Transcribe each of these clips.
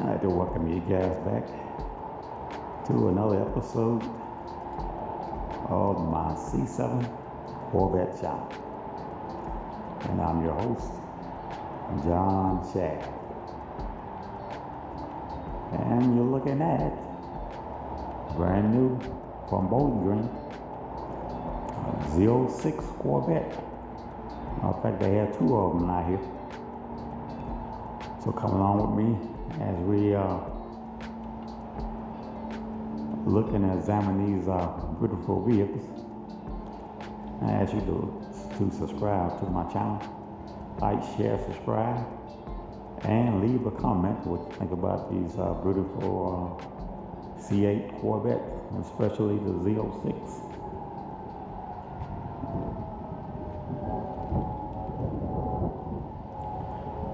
I'd like to welcome you guys back to another episode of my C7 Corvette shop. And I'm your host, John Shaft. And you're looking at brand new from Bowling Green 06 Corvette. In fact, they have two of them out here. So come along with me as we look and examine these beautiful vehicles. I ask you to subscribe to my channel, like, share, subscribe, and leave a comment what you think about these beautiful C8 Corvette, especially the Z06.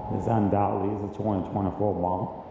This undoubtedly is a 2024 model.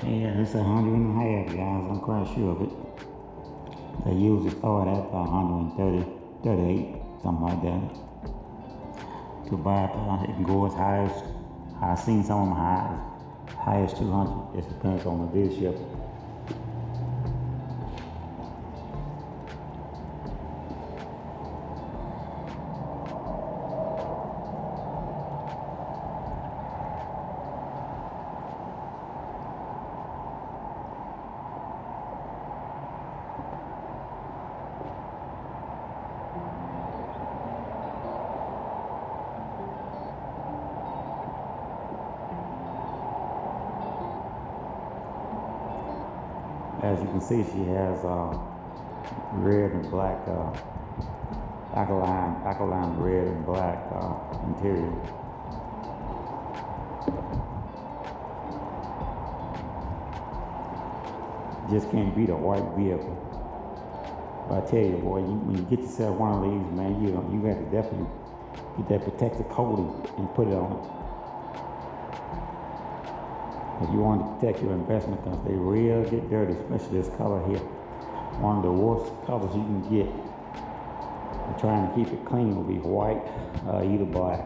Yeah, it's 100.5, guys. I'm quite sure of it. They usually start at 130, 38, something like that. To buy it can go as high as, I've seen some of them high as 200. It depends on the dealership. As you can see, she has red and black, alkaline red and black interior. Just can't beat a white vehicle. But I tell you, boy, when you get yourself one of these, man, you have to definitely get that protective coating and put it on it. If you want to protect your investment, because they real get dirty, especially this color here. One of the worst colors you can get. And trying to keep it clean will be white, either black.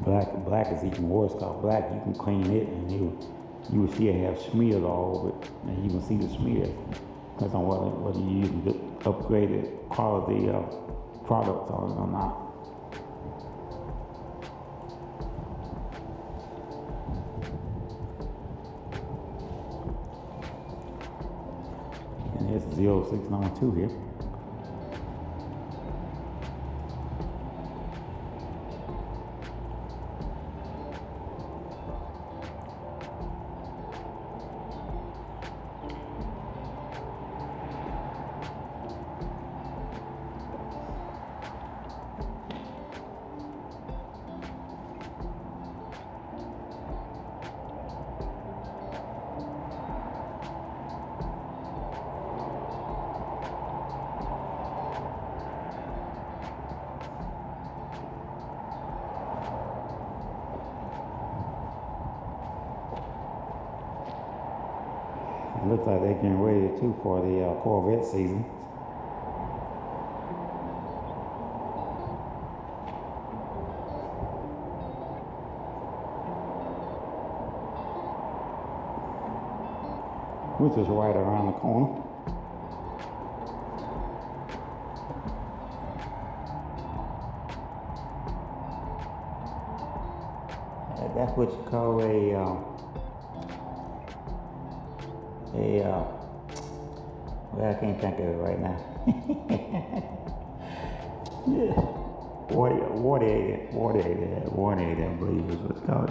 Black is even worse, because black you can clean it and you will see it have smears all over it, and you can see the smears. Depends on whether you use the upgraded quality products on it or not. It's 06 number 2 here. It looks like they're getting ready too for the Corvette season. Which is right around the corner. That's what you call well, I can't think of it right now. Yeah, 180, I believe is what it's called.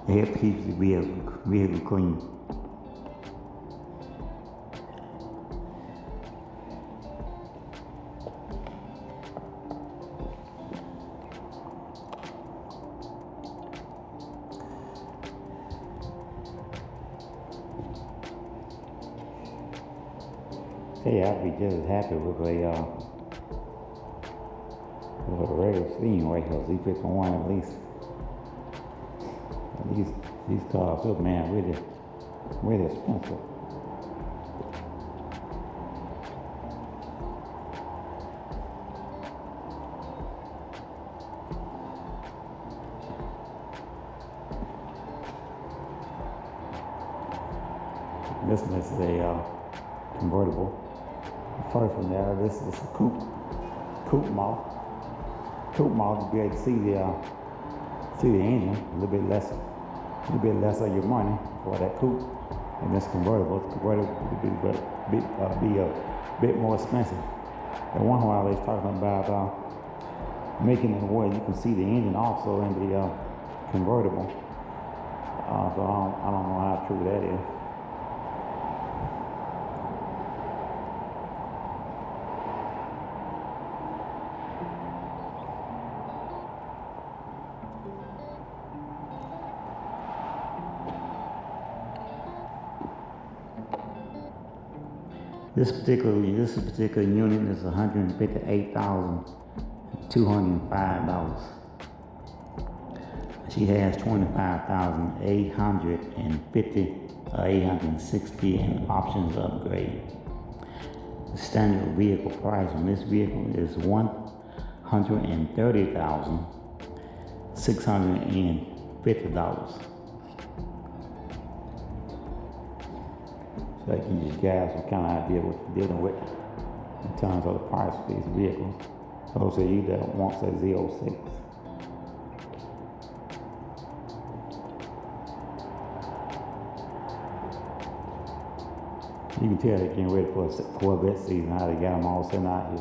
It helps keep the vehicle clean. Hey, I'd be just as happy with a regular steam right here, Z51 at least. These cars up, man, really expensive. This is a convertible. First from there, this is a coupe model. Coupe model, you'll be able to see the engine a little bit less of your money for that coupe. And this convertible would be a bit more expensive. At one while they was talking about making it where you can see the engine also in the convertible. So I don't know how true that is. This particular unit is $158,205. She has 25,850 or 860 in options upgrade. The standard vehicle price on this vehicle is $130,650. So that gives you guys some kind of idea what you're dealing with in terms of the price of these vehicles. Those of you that want a Z06. You can tell they're getting ready for a Corvette season, how they got them all sitting out here.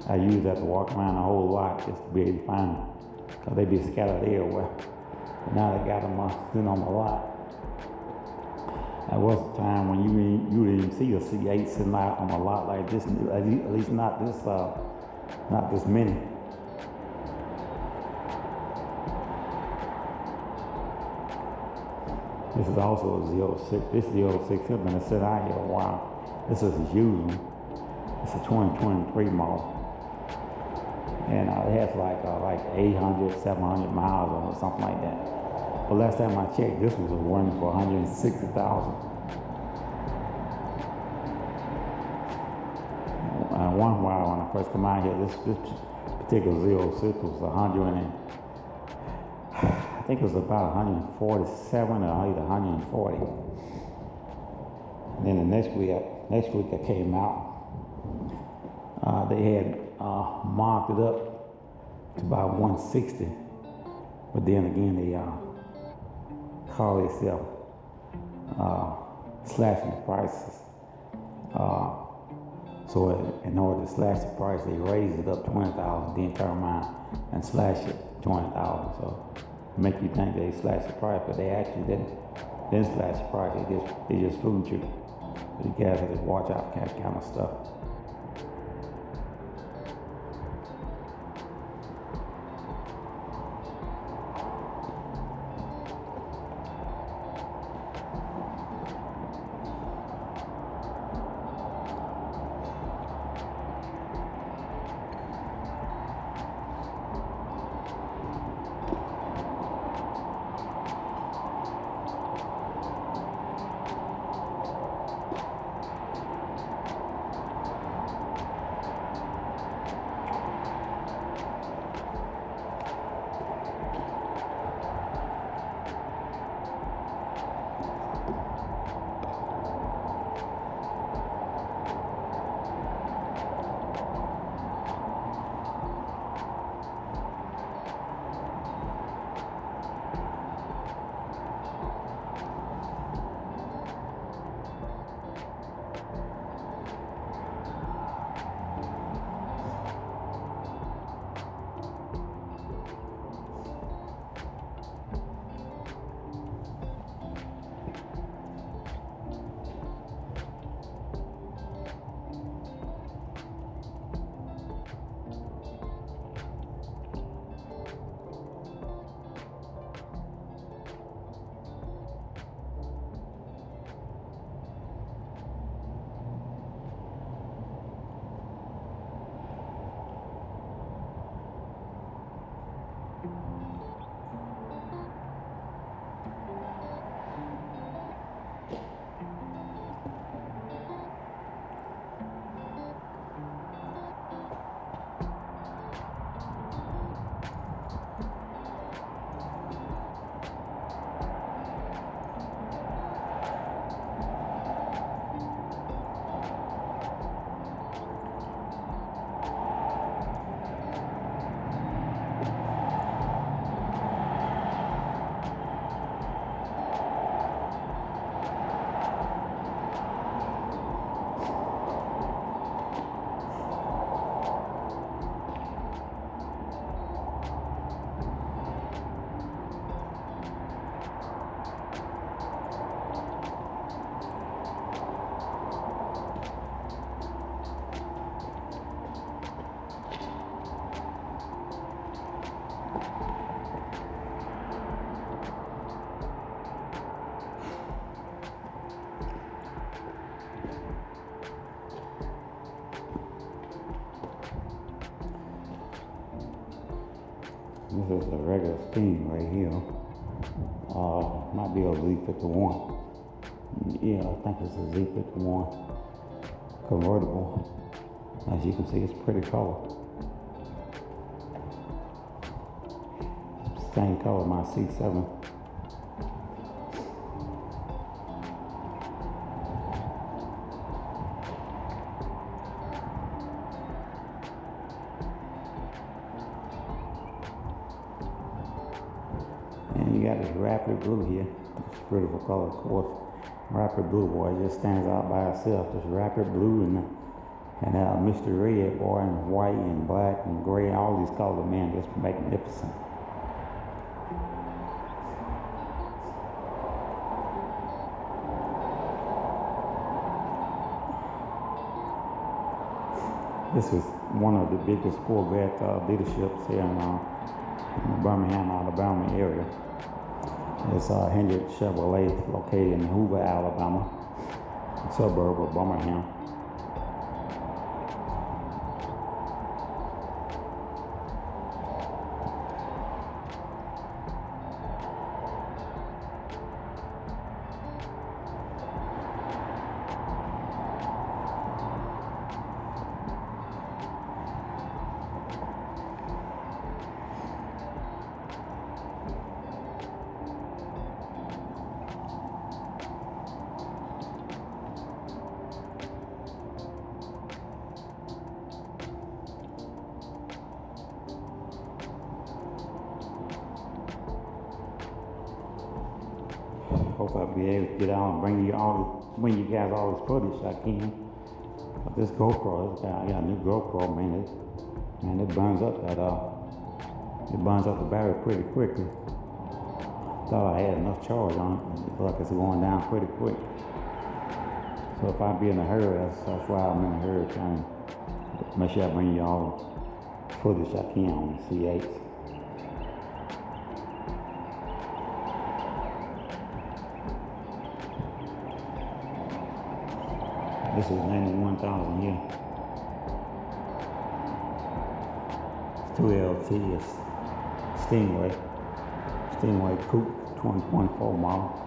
I usually have to walk around a whole lot just to be able to find them, because they be scattered everywhere. But now they got them sitting on the lot. There was a time when you didn't even see a C8 sitting out on a lot like this, at least not this many. This is also a Z06. This Z06 has been sitting out here a while. This is a used one. It's a 2023 model. And it has like 800, 700 miles on it, something like that. But last time I checked, this was running for $160,000. One while when I first come out here, this particular Z06 was I think it was about 147 or either 140. And then the next week I came out, they had marked it up to about 160. But then again, they call themselves slashing the prices. So in order to slash the price, they raised it up 20,000, then turn around and slash it 20,000. So make you think they slashed the price, but they actually didn't slash the price. They just fooled you. So you guys have to watch out for that kind of stuff. This is a regular Steam right here. Might be a Z51. Yeah, I think it's a Z51 convertible. As you can see, it's pretty color. Same color my C7. And you got this rapid blue here. It's a beautiful color, of course. Rapid blue, boy, it just stands out by itself. This rapid blue and Mr. Red, boy, and white and black and gray, all these colors, man, just magnificent. This is one of the biggest Corvette dealerships here in the Birmingham, Alabama area. It's Hendrick Chevrolet, located in Hoover, Alabama, a suburb of Birmingham. Hope I'll be able to get out and bring you guys all this footage I can. But this GoPro, I got a new GoPro, man. It burns up the battery pretty quickly. Thought I had enough charge on it. It looks like it's going down pretty quick. So if I be in a hurry, that's why I'm in a hurry, trying to make sure I bring you all the footage I can on the C8. This is 91,000 here. It's 2LT, it's Stingray Coupe 2024 model.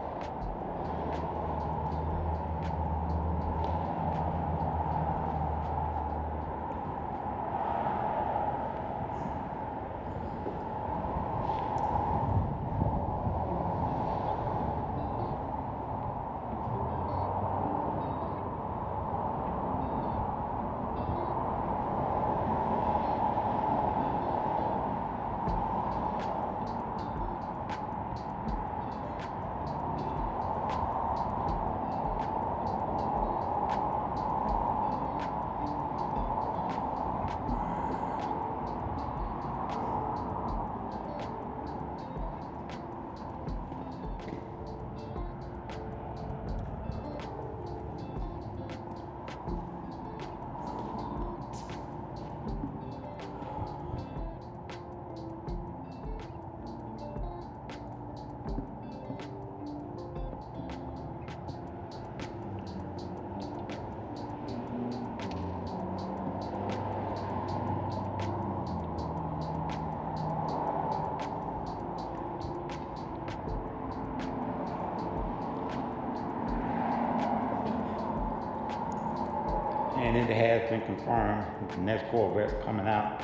And it has been confirmed, the next Corvette's coming out.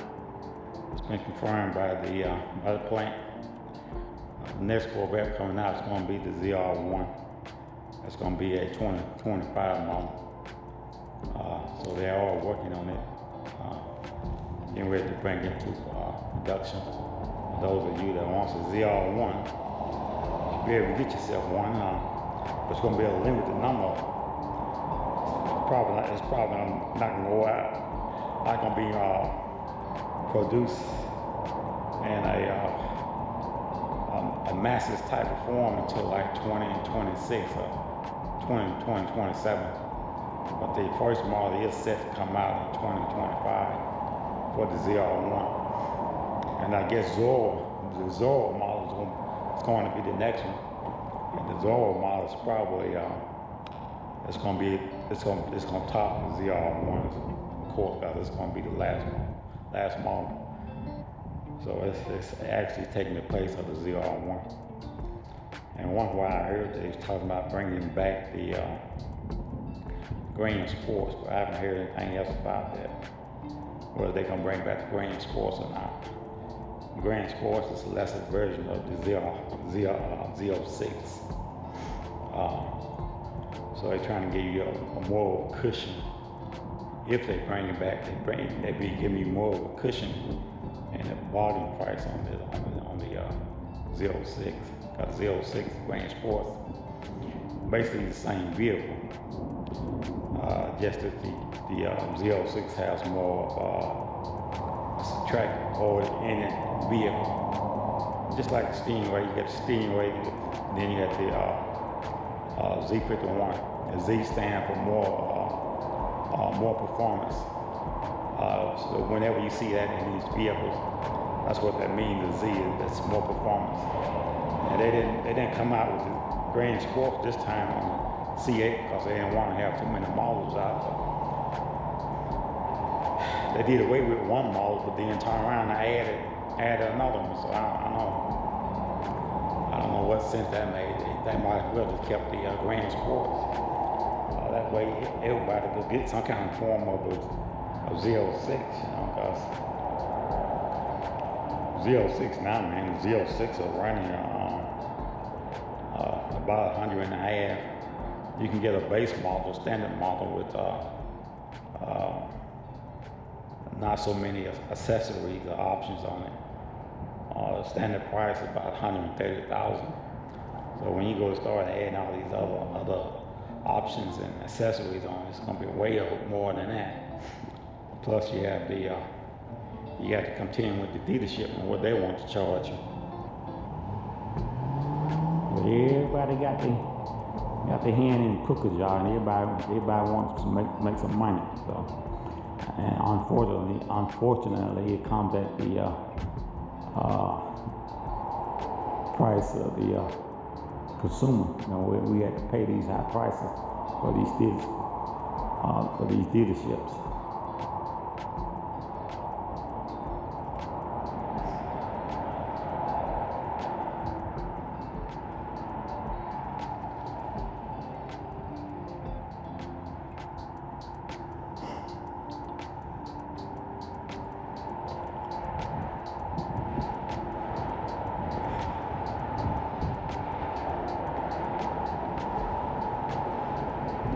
It's been confirmed by the plant. The next Corvette coming out is going to be the ZR1. It's going to be a 2025 model. So they're all working on it, getting ready to bring it to production. For those of you that wants a ZR1, you should be able to get yourself one. It's going to be a limited number. It's probably not going to go out. Not going to be produced in a massive type of form until like 2026 or 2027. But the first model is set to come out in 2025 for the ZR1. And I guess the Zorro model is going to be the next one. And the Zorro model is probably it's going to top the ZR1, of course, because it's going to be the last model. So it's actually taking the place of the ZR1. And one while I heard they was talking about bringing back the Grand Sports, but I haven't heard anything else about that. Whether they're gonna bring back the Grand Sports or not. Grand Sports is a lesser version of the Z06. So they're trying to give you a more cushion. If they bring it back, they be giving you more of a cushion and the volume price on the Z06. Because Z06 Grand Sports, basically the same vehicle. Just that the Z06 has more track order in it vehicle. Just like the Stingray, you got the Stingray, then you got the Z51. The Z stand for more performance. So whenever you see that in these vehicles, that's what that means. The Z is that's more performance. And they didn't come out with the Grand Sports this time on the C8 because they didn't want to have too many models out. They did away with one model, but then turned around and added another one. So I don't know what sense that made. They might as well have kept the Grand Sports. That way everybody could get some kind of form of Z06, because Z06 now, man, the Z06 are running about $100,500. You can get a base model, standard model with not so many accessories or options on it. The standard price is about $130,000. So when you go start adding all these other options and accessories on, it's going to be way more than that. Plus you have you have to contend with the dealership and what they want to charge you. But everybody got their hand in the cookie jar, and everybody wants to make some money. So, and unfortunately, it comes at the price of the consumer. You know, we had to pay these high prices for these dealerships.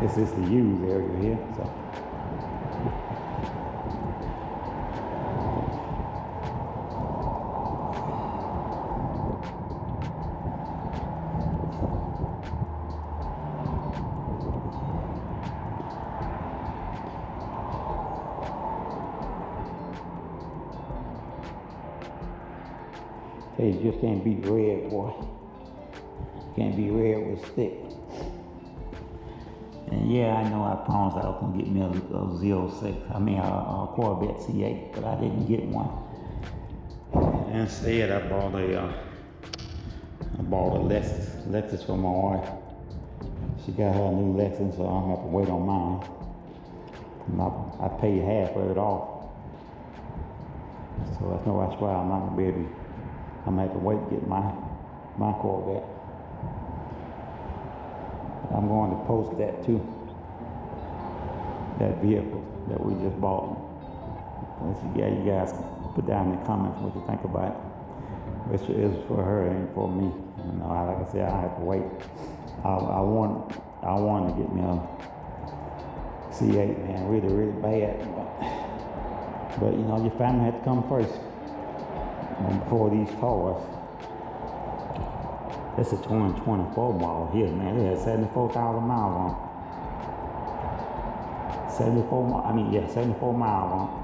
This is the used area here, so. Hey, you just can't beat red, boy. Can't be red with a stick. And yeah, I know I promised I was gonna get me a Z06. I mean a Corvette C8, but I didn't get one. Instead, I bought a Lexus for my wife. She got her new Lexus, so I don't have to wait on mine. And I paid half of it off. So that's why I'm not gonna be able to. I'm gonna have to wait to get my Corvette. I'm going to post that too. That vehicle that we just bought. Yeah, you guys put down in the comments what you think about it. Which is for her and for me. You know, like I said, I have to wait. I want to get me a C8, man, really bad. But you know, your family had to come first before these cars. It's a 2024 model here, man. It has 74,000 miles on it. 74 miles on it.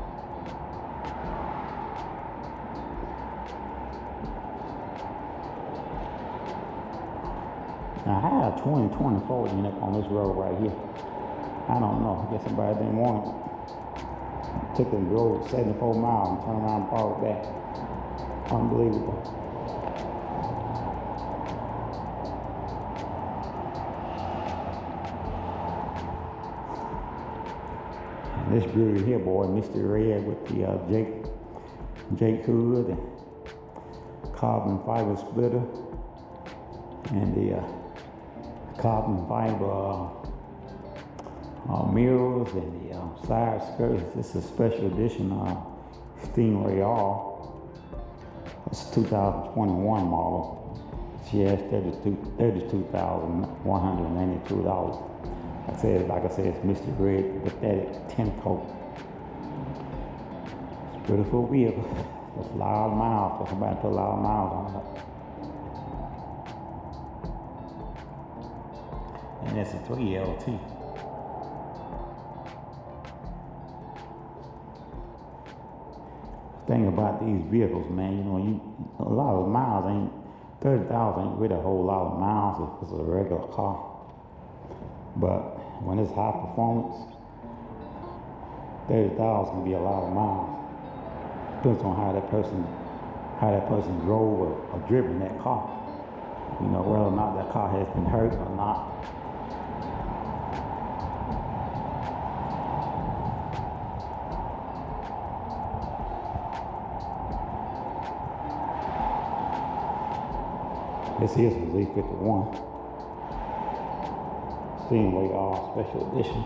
Now, how a 2024 end up on this road right here? I don't know. I guess somebody didn't want it. Took the road 74 miles and turned around and brought it back. Unbelievable. This beauty here, boy, Mr. Red with the Jake Hood. carbon fiber splitter and the carbon fiber mirrors and the side skirts. This is a special edition Stingray R. It's a 2021 model. She has $32,192. Like I said, it's Mr. Red pathetic 10 coat. It's a beautiful vehicle. That's loud miles. That's somebody put loud miles on it. And it's a 3LT. Thing about these vehicles, man, you know, a lot of miles ain't 30,000 ain't really a whole lot of miles if it's a regular car. But when it's high performance, 30,000 can be a lot of miles. Depends on how that person drove or driven that car. You know, whether or not that car has been hurt or not. This is a Z51 Stingray R Special Edition.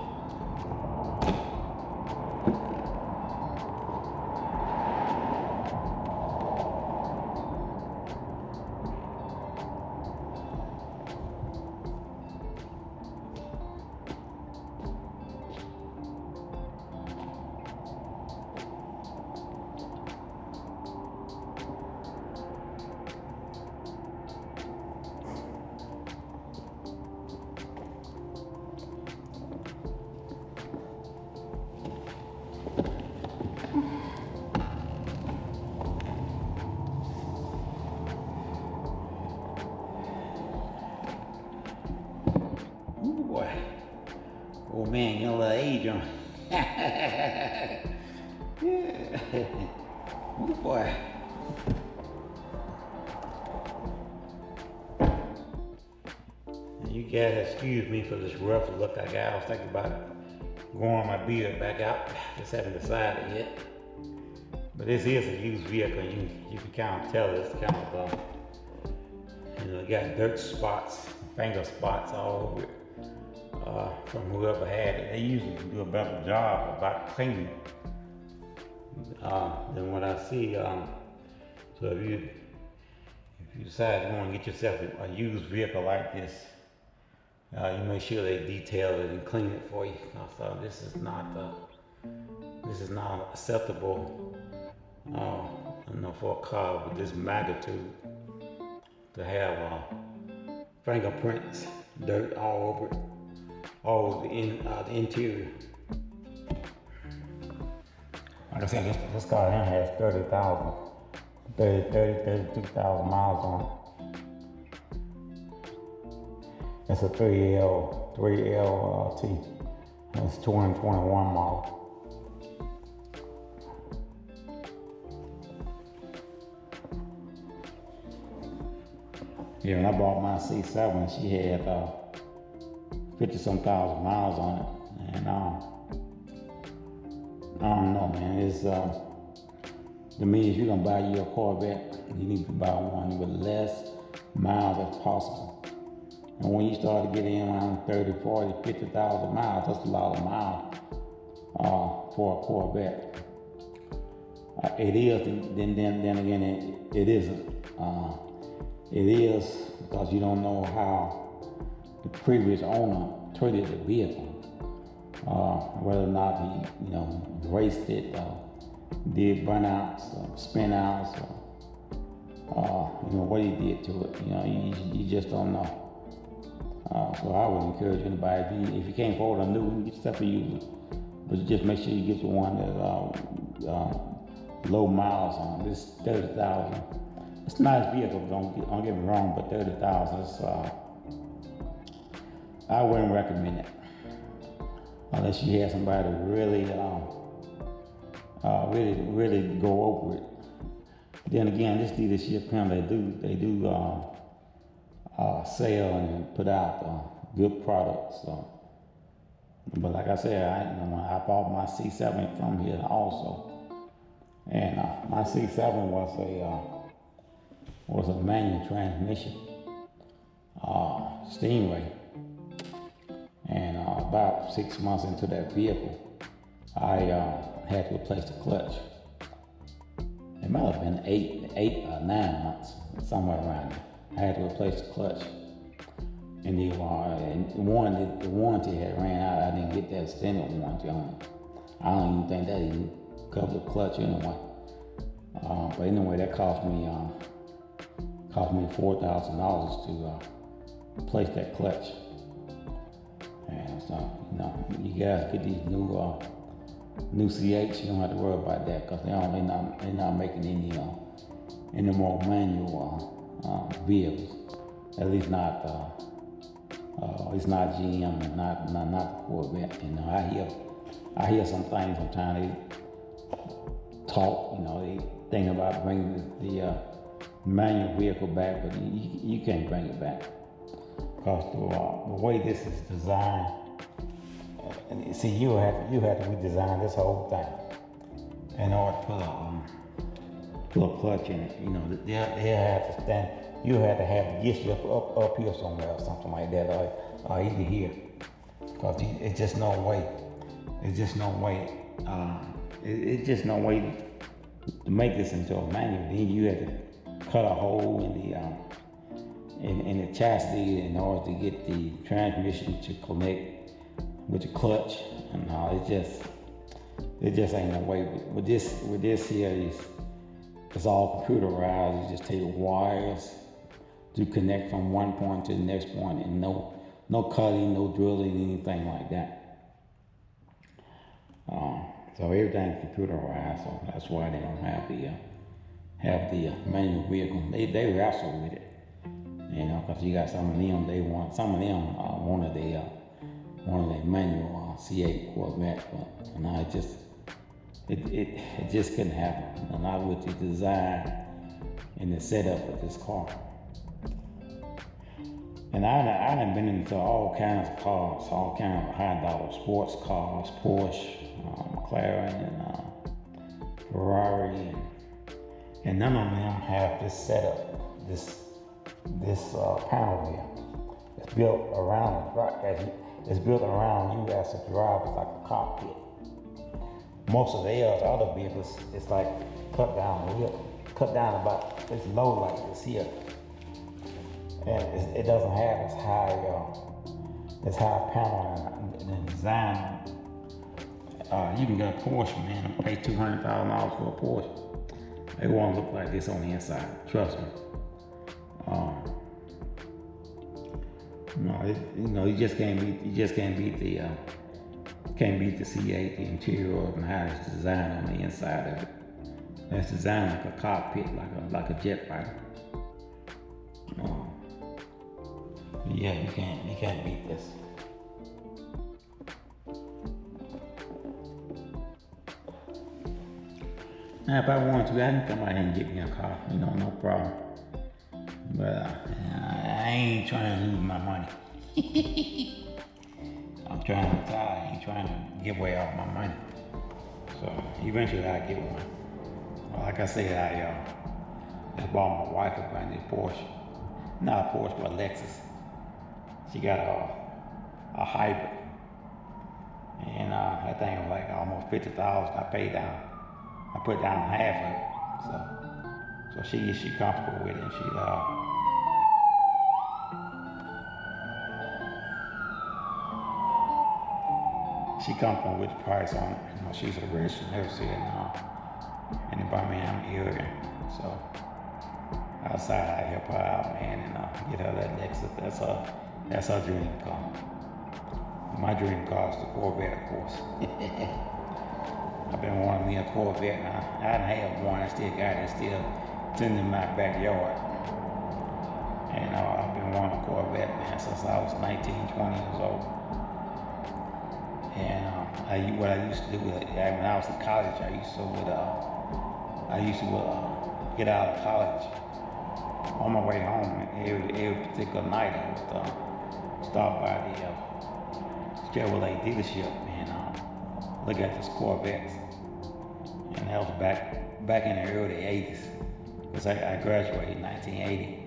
Boy, old man, you know the age on. Yeah, ooh, boy. You guys excuse me for this rough look I got. I was thinking about growing my beard back out. Just haven't decided yet. But this is a used vehicle. You can kind of tell it's kind of you know, it got dirt spots, finger spots all over it. From whoever had it. They usually do a better job about cleaning than what I see. So if you decide you want to get yourself a used vehicle like this, you make sure they detail it and clean it for you. So this is not acceptable, you know, for a car with this magnitude to have fingerprints, dirt all over it. All the interior. Like I said, this car here has 32,000 miles on it. It's a 3LT. It's 2021 model. Yeah, when I bought my C7, she had 50-some thousand miles on it, and I don't know, man. It's to me, if you're gonna buy you a Corvette, you need to buy one with less miles as possible. And when you start to get in around 30, 40, 50,000 miles, that's a lot of miles for a Corvette. It is, then again, it isn't. It is because you don't know how the previous owner treated the vehicle, whether or not he, you know, raced it, did burnouts, spin outs, you know, what he did to it. You know, you just don't know. So I would encourage anybody, if you can't afford a new one, get yourself a used one. But just make sure you get the one that low miles on. This 30,000. It's a nice vehicle. Don't get me wrong, but 30,000 is. I wouldn't recommend it unless you have somebody to really go over it. Then again, this dealership company, they do sell and put out good products. But like I said, I bought my C7 from here also, and my C7 was was a manual transmission, Stingray. And about 6 months into that vehicle, I had to replace the clutch. It might have been eight or 9 months, somewhere around there. I had to replace the clutch. And the warranty had ran out. I didn't get that extended warranty on it. I don't even think that even covered the clutch anyway. But anyway, that cost me $4,000 to replace that clutch. And so, you guys get these new C8s, you don't have to worry about that because they're not making any more manual vehicles. At least not it's not GM and not the Corvette. I hear some things sometimes they talk. They think about bringing the manual vehicle back, but you can't bring it back because the way this is designed. And see, you have to redesign this whole thing in order to put a clutch in it. They have to stand. You have to have it get up here somewhere or something like that, or either here, because it's just no way. It's just no way. It's just no way to make this into a manual. Then you have to cut a hole in the chassis in order to get the transmission to connect with the clutch. And it just ain't no way. With this here, it's all computerized. You just take wires to connect from one point to the next point, and no cutting, no drilling, anything like that. So everything's computerized. So that's why they don't have the manual vehicle. They wrestle with it, because you got some of them. Wanted the manual C8 Corvette, but it just couldn't happen. And not with the design and the setup of this car. And I done been into all kinds of cars, all kinds of high dollar sports cars, Porsche, McLaren, and Ferrari, and none of them have this setup, this panel here. It's built around It's built around you as a driver, like a cockpit. Most of the other vehicles, it's like cut down about it's low like this here, and it doesn't have this high panel and design. You can get a Porsche, man, and pay $200,000 for a Porsche. They won't look like this on the inside. Trust me. You just can't beat the C8, the interior and how it's designed on the inside of it. It's designed like a cockpit, like a jet fighter. You can't beat this. Now, if I wanted to, I can come out here and get me a car, no problem. But I ain't trying to lose my money. I'm trying to retire. I ain't trying to give away all my money. So eventually I'll get one. Like I said, I bought my wife a brand new Porsche. Not a Porsche, but a Lexus. She got a hybrid. And that thing was like almost $50,000 I paid down. I put down half of it. So she comfortable with it, and she comfortable with the price on it. She's a registered nurse here in the Birmingham area. So outside I help her out, man, and get her that Lexus. That's her dream car. My dream car is the Corvette, of course. I've been wanting me a Corvette now. I didn't have one. I still got it. Still sitting in my backyard. And I've been wanting a Corvette, man, since I was 19, 20 years old. And what I used to do when I was in college, I used to get out of college. On my way home, every particular night, I would stop by the Chevrolet dealership and look at this Corvette. And that was back in the early 80s. because I graduated in 1980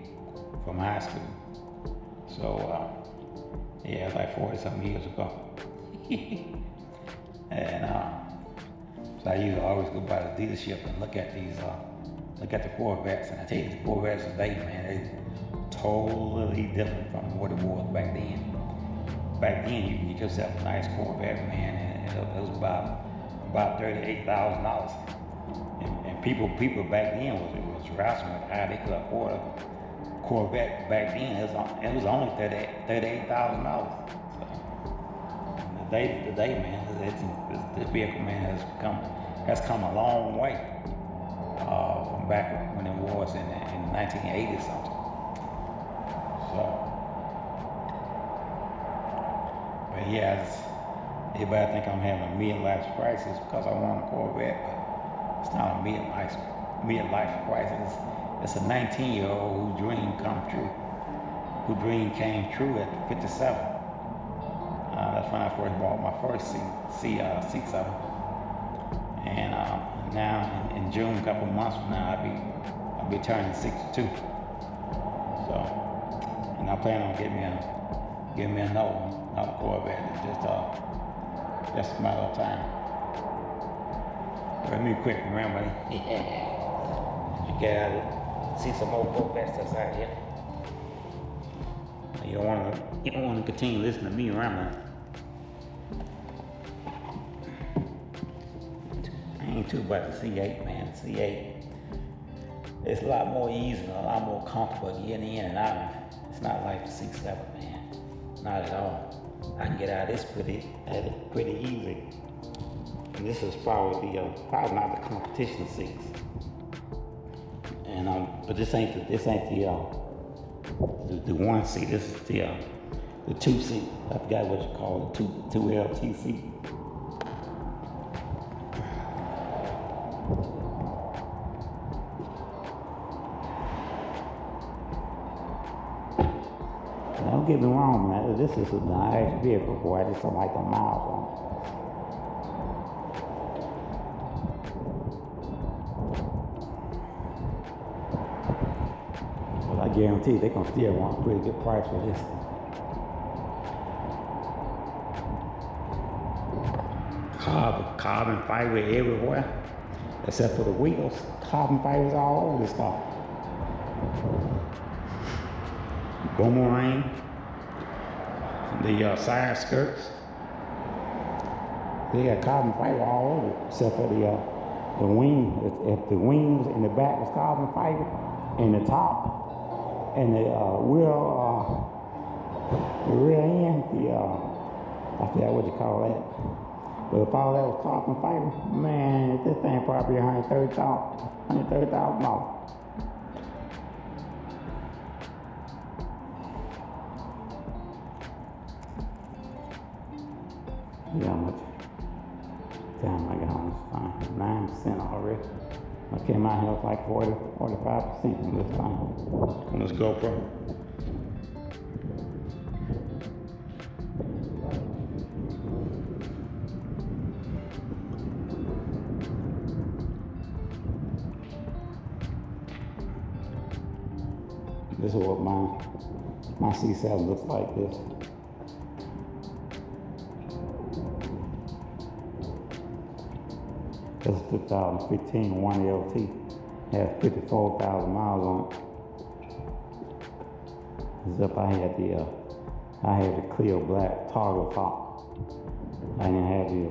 from high school. So, yeah, it's like 40-something years ago. And so I used to always go by the dealership and look at the Corvettes. And I tell you, the Corvettes today, man, they totally different from what it was back then. Back then, you can get yourself a nice Corvette, man, and it was about $38,000. And people back then was wrestling with how they could afford a Corvette back then. It was only $38,000. Today, man, this vehicle, man, has come a long way from back when it was in 1980 something. So, but yeah, everybody think I'm having a midlife crisis because I want a Corvette, but it's not a midlife crisis. It's a 19-year-old whose dream came true at 57. That's when I first bought my first C7. And now in June, a couple months from now, I'll be turning 62. So, and I plan on getting me another Corvette. It's just a matter of time. Let me quick remember. You gotta see some more Corvettes that's out here. You don't want to continue listening to me rambling. I ain't too about the C8, man. The C8, it's a lot more easy and a lot more comfortable getting in and out of. It's not like the C7, man. Not at all. I can get out of this pretty easy. And this is probably not the competition seats. And but this ain't the one seat. This is the two seat. I forgot what you call it. Two LT seat. Don't get me wrong, man. This is a nice vehicle, boy. I just don't like the miles on it. But I guarantee they're gonna still want a pretty good price for this. Carbon fiber everywhere, except for the wheels. Carbon fibers all over this car. Boomerang, the side skirts, they got carbon fiber all over, except for the wing. If the wings in the back was carbon fiber, and the top, and the rear end, I forget what you call that. But if all that was carbon fiber, man, this thing probably $130,000. You know how much time I got on this thing? 9% already. I came out here with like 45% on this thing, on this GoPro. This is what my C7 looks like this. This is 2015 1LT. Has 54,000 miles on it. Except I had the clear black toggle top. I didn't have the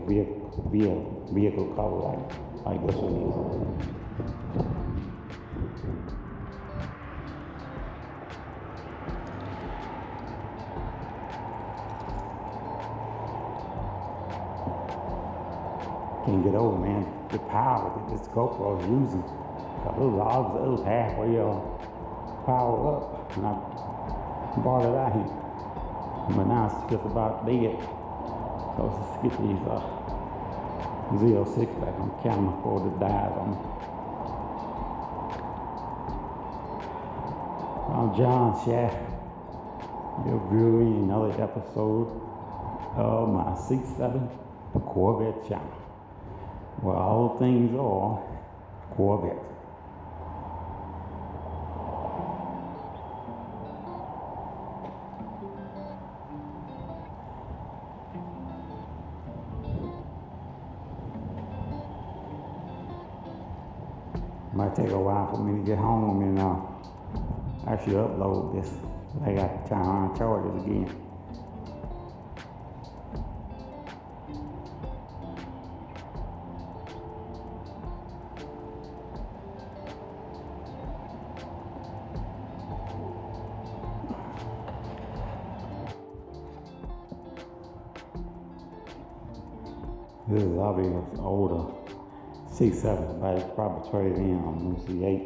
vehicle cover like this one is. Can't get over, man, the power that this GoPro is using. It was halfway powered up when I brought it out here. But now it's just about dead. So let's get these Z06 back on camera before the dies on me. I'm John Shaft. You're viewing another episode of my C7 Corvette channel, where all things are Corvette. Might take a while for me to get home and actually upload this. I got to try to uncharge it again. This is obviously an older C7, but it's probably traded in on new C8.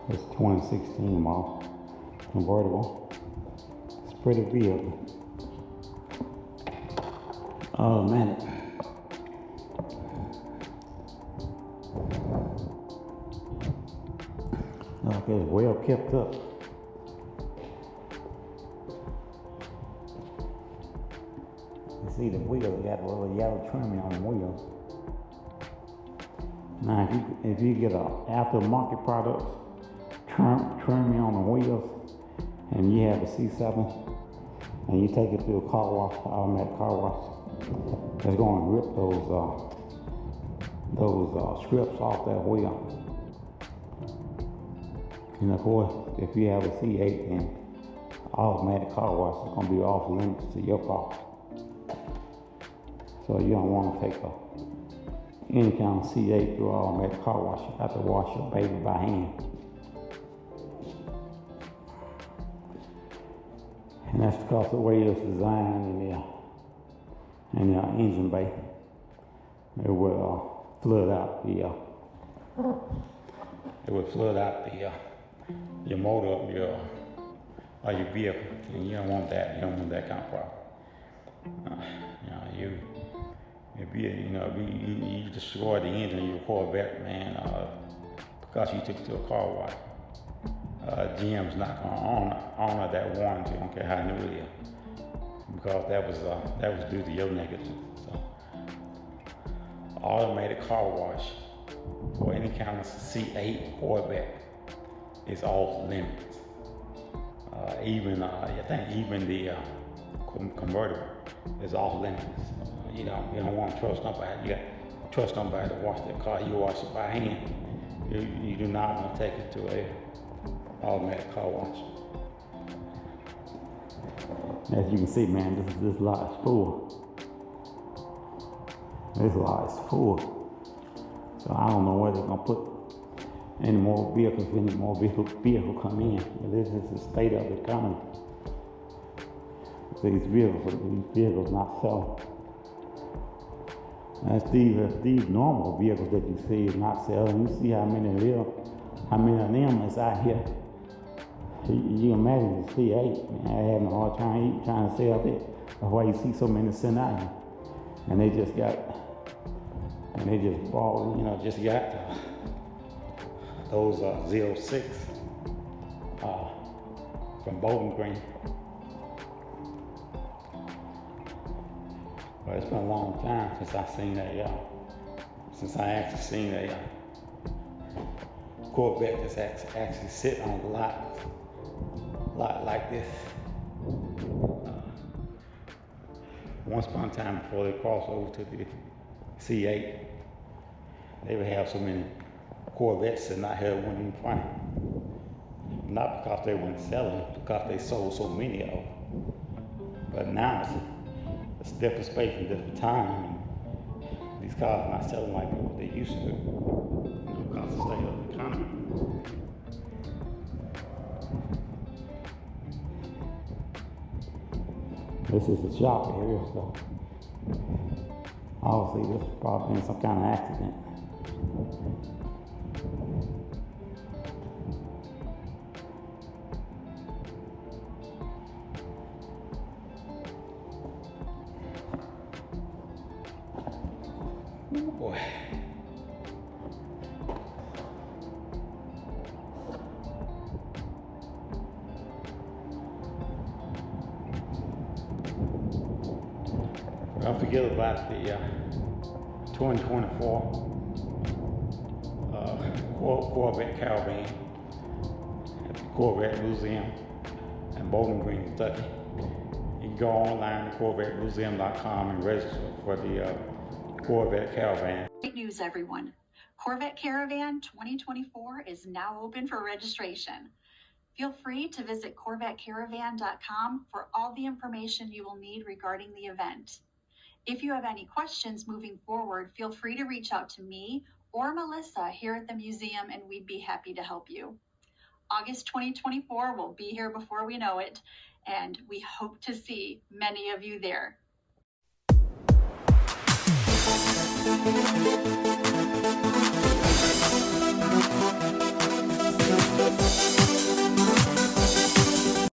It's 2016 model, convertible. It's a pretty vehicle. Automatic. Look, it's well kept up. You see the wheels got a little yellow trimming on the wheels. Now, if you get a aftermarket product trimming on the wheels, and you have a C7, and you take it through a car wash, automatic car wash, it's going to rip those strips off that wheel. And of course, if you have a C8, then automatic car wash is going to be off limits to your car. So you don't want to take any kind of C8 through automatic car wash. You have to wash your baby by hand. And that's because of the way it's designed in the engine bay. It will flood out your motor of your vehicle, and you don't want that. You don't want that kind of problem. If you destroy the engine of your Corvette, man, because you took it to a car wash, GM's not going to honor that warranty. I don't care how new it is, because that was due to your negligence. So, automatic car wash for any kind of C8 Corvette is off limits. I think even the convertible is off limits. You don't want to trust nobody. You got to trust somebody to wash their car. You wash it by hand. You do not want to take it to a automatic car wash. As you can see, man, this lot is full. This lot is full. So I don't know where they're gonna put any more vehicles come in. But this is the state of the economy. These vehicles not selling. That's these normal vehicles that you see is not selling. You see how many of them is out here. You imagine the C8, man, having a hard time trying to sell it. That's why you see so many sitting out here. And they just got those 06 from Bowling Green. But it's been a long time since I actually seen a Corvette that's actually sitting on the lot like this. Once upon a time, before they crossed over to the C8, they would have so many Corvettes sitting out here when in front. Not because they weren't selling, because they sold so many of them. But now it's different space and different time. And these cars are not selling like what they used to, because of the state of the economy. This is the shop area, so obviously this is probably been some kind of accident. Oh boy. Don't forget about the 2024 Corvette caravan at the Corvette Museum in Bowling Green, Kentucky. You can go online to CorvetteMuseum.com and register for the Corvette caravan. Great news, everyone. Corvette Caravan 2024 is now open for registration. Feel free to visit CorvetteCaravan.com for all the information you will need regarding the event. If you have any questions moving forward, feel free to reach out to me or Melissa here at the museum, and we'd be happy to help you. August 2024 will be here before we know it, and we hope to see many of you there.